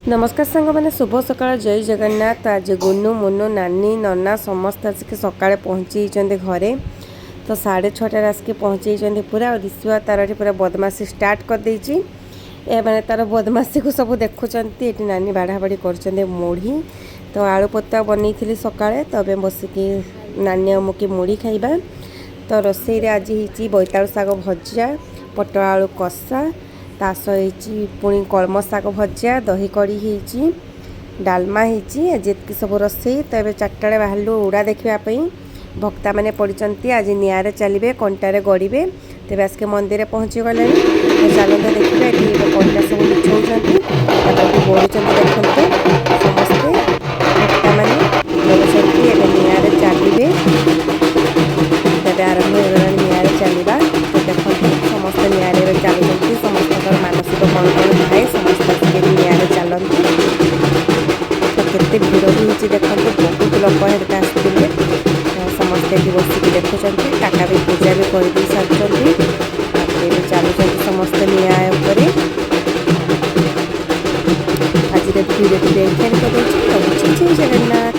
नमस्कार सांग मैंने शुभ सकाल जय जगन्नाथ। आज गुनु मुनु नानी नना समस्त आसिक सका पहुँची घरे तो 6:30 आसिक पहुँची पूरा ऋषि तार पूरा बदमाशी स्टार्ट कर देची। मैंने तार बदमाशी को सब देखुं। ये नानी बाढ़ा बाढ़ी कर मुढ़ी तो आलू पत्ता बनई सकाଳେ तो बसिकी नानी मुझे मुढ़ी खाइबा। तो रोसई आज ही बोईतालु शाग भजा पटल आलू कषा ता सही पुणी कलम शाग भजा दही कड़ी होती डालमा होती जितकी सब रोसई। तो ये 4टा बाहर उड़ा देखापी भक्ता मैंने पड़ते आज निआरे चलिए कंटारे गड़े। तेज आसिक मंदिर पहुँची गले तो चलते देखिए ये कंटा सब बिछाऊँगी बढ़ुं देखते समस्ते भक्ता मैंने निआरे चलिए तेज आरंभ हो निआरे चलवा। तो देखते समस्त निआरे चलुँच समस्त मानसिक कौन कौन थाए समस्त निआरे चलती। तो केते भिड़ भी होती देखते बहुत लोक आसते समस्ते बसिक देखुं। काका भी पूजा भी कर सारी चलुँच समस्त निआ आज धीरे धीरे जगन्नाथ।